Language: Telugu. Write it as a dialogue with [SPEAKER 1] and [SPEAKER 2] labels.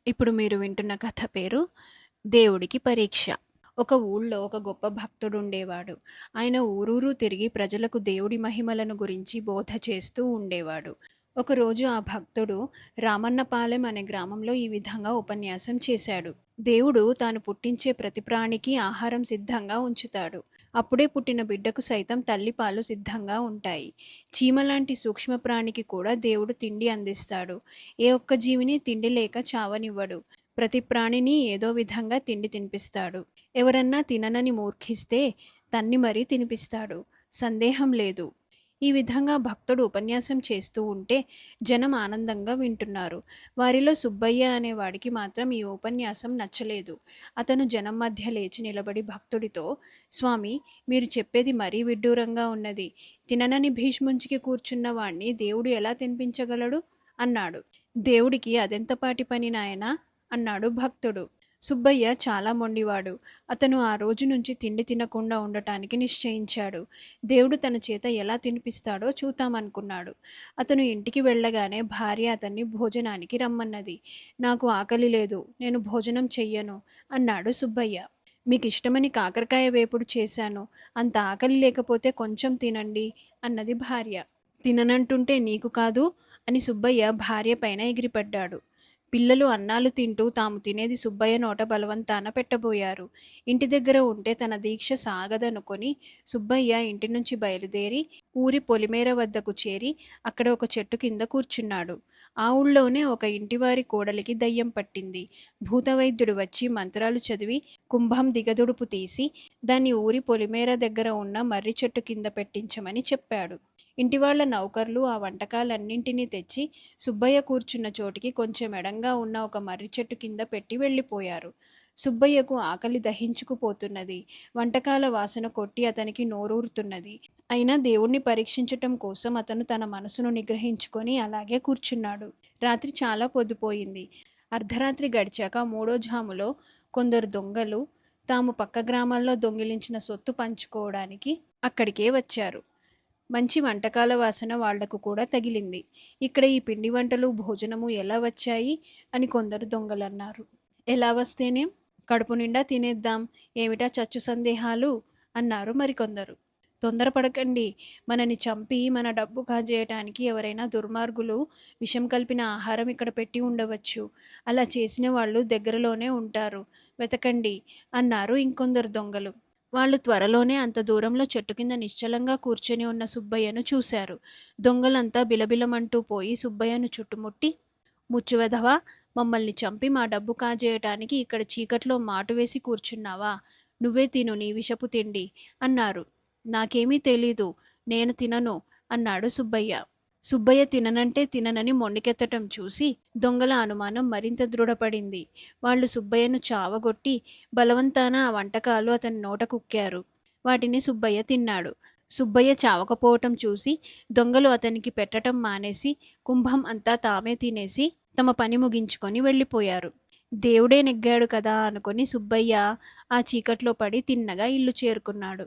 [SPEAKER 1] ఇప్పుడు మీరు వింటున్న కథ పేరు దేవుడికి పరీక్ష. ఒక ఊళ్ళో ఒక గొప్ప భక్తుడు ఉండేవాడు. ఆయన ఊరూరు తిరిగి ప్రజలకు దేవుడి మహిమలను గురించి బోధ చేస్తూ ఉండేవాడు. ఒకరోజు ఆ భక్తుడు రామన్నపాలెం అనే గ్రామంలో ఈ విధంగా ఉపన్యాసం చేశాడు. దేవుడు తాను పుట్టించే ప్రతి ప్రాణికి ఆహారం సిద్ధంగా ఉంచుతాడు. అప్పుడే పుట్టిన బిడ్డకు సైతం తల్లిపాలు సిద్ధంగా ఉంటాయి. చీమలాంటి సూక్ష్మ ప్రాణికి కూడా దేవుడు తిండి అందిస్తాడు. ఏ ఒక్క జీవిని తిండి లేక చావనివ్వడు. ప్రతి ప్రాణిని ఏదో విధంగా తిండి తినిపిస్తాడు. ఎవరన్నా తిననని మూర్ఖిస్తే తన్ని మరీ తినిపిస్తాడు. సందేహం లేదు. ఈ విధంగా భక్తుడు ఉపన్యాసం చేస్తూ ఉంటే జనం ఆనందంగా వింటున్నారు. వారిలో సుబ్బయ్య అనేవాడికి మాత్రం ఈ ఉపన్యాసం నచ్చలేదు. అతను జనం మధ్య లేచి నిలబడి భక్తుడితో, స్వామి, మీరు చెప్పేది మరీ విడ్డూరంగా ఉన్నది. తిననని భీష్ముంచికి కూర్చున్న వాణ్ణి దేవుడు ఎలా తినిపించగలడు అన్నాడు. దేవుడికి అదెంతపాటి పని నాయనా అన్నాడు భక్తుడు. సుబ్బయ్య చాలా మొండివాడు. అతను ఆ రోజు నుంచి తిండి తినకుండా ఉండటానికి నిశ్చయించాడు. దేవుడు తన చేత ఎలా తినిపిస్తాడో చూద్దామనుకున్నాడు. అతను ఇంటికి వెళ్ళగానే భార్య అతన్ని భోజనానికి రమ్మన్నది. నాకు ఆకలి లేదు, నేను భోజనం చెయ్యను అన్నాడు సుబ్బయ్య. మీకు ఇష్టమని కాకరకాయ వేపుడు చేశాను, అంత ఆకలి లేకపోతే కొంచెం తినండి అన్నది భార్య. తిననంటుంటే నీకు కాదు అని సుబ్బయ్య భార్య పైన ఎగిరిపడ్డాడు. పిల్లలు అన్నాలు తింటూ తాము తినేది సుబ్బయ్య నోట బలవంతాన పెట్టబోయారు. ఇంటి దగ్గర ఉంటే తన దీక్ష సాగదనుకొని సుబ్బయ్య ఇంటి నుంచి బయలుదేరి ఊరి పొలిమేర వద్దకు చేరి అక్కడ ఒక చెట్టు కింద కూర్చున్నాడు. ఆ ఊళ్ళోనే ఒక ఇంటివారి కోడలికి దయ్యం పట్టింది. భూతవైద్యుడు వచ్చి మంత్రాలు చదివి కుంభం దిగదుడుపు తీసి దాన్ని ఊరి పొలిమేర దగ్గర ఉన్న మర్రి చెట్టు కింద పెట్టించమని చెప్పాడు. ఇంటివాళ్ల నౌకర్లు ఆ వంటకాలన్నింటినీ తెచ్చి సుబ్బయ్య కూర్చున్న చోటికి కొంచెం ఎడంగా ఉన్న ఒక మర్రి చెట్టు కింద పెట్టి వెళ్ళిపోయారు. సుబ్బయ్యకు ఆకలి దహించుకుపోతున్నది. వంటకాల వాసన కొట్టి అతనికి నోరూరుతున్నది. అయినా దేవుణ్ణి పరీక్షించటం కోసం అతను తన మనసును నిగ్రహించుకొని అలాగే కూర్చున్నాడు. రాత్రి చాలా పొద్దుపోయింది. అర్ధరాత్రి గడిచాక మూడో జాములో కొందరు దొంగలు తాము పక్క గ్రామాల్లో దొంగిలించిన సొత్తు పంచుకోవడానికి అక్కడికే వచ్చారు. మంచి వంటకాల వాసన వాళ్లకు కూడా తగిలింది. ఇక్కడ ఈ పిండి వంటలు భోజనము ఎలా వచ్చాయి అని కొందరు దొంగలన్నారు. ఎలా వస్తేనేం, కడుపు నిండా తినేద్దాం, ఏమిటా చచ్చు సందేహాలు అన్నారు మరికొందరు. తొందరపడకండి, మనని చంపి మన డబ్బు కాజేయటానికి ఎవరైనా దుర్మార్గులు విషం కలిపిన ఆహారం ఇక్కడ పెట్టి ఉండవచ్చు. అలా చేసిన వాళ్ళు దగ్గరలోనే ఉంటారు, వెతకండి అన్నారు ఇంకొందరు దొంగలు. వాళ్ళు త్వరలోనే అంత దూరంలో చెట్టు కింద నిశ్చలంగా కూర్చొని ఉన్న సుబ్బయ్యను చూశారు. దొంగలంతా బిలబిలమంటూ పోయి సుబ్బయ్యను చుట్టుముట్టి, ముచ్చువెధవా, మమ్మల్ని చంపి మా డబ్బు కాజేయటానికి ఇక్కడ చీకట్లో మాటు వేసి కూర్చున్నావా? నువ్వే తిను నీ విషపు తిండి అన్నారు. నాకేమీ తెలీదు, నేను తినను అన్నాడు సుబ్బయ్య. సుబ్బయ్య తిననంటే తిననని మొండికెత్తటం చూసి దొంగల అనుమానం మరింత దృఢపడింది. వాళ్ళు సుబ్బయ్యను చావగొట్టి బలవంతాన ఆ వంటకాలు అతని నోట కుక్కారు. వాటిని సుబ్బయ్య తిన్నాడు. సుబ్బయ్య చావకపోవటం చూసి దొంగలు అతనికి పెట్టటం మానేసి కుంభం అంతా తామే తినేసి తమ పని ముగించుకొని వెళ్ళిపోయారు. దేవుడే నెగ్గాడు కదా అనుకొని సుబ్బయ్య ఆ చీకట్లో పడి తిన్నగా ఇల్లు చేరుకున్నాడు.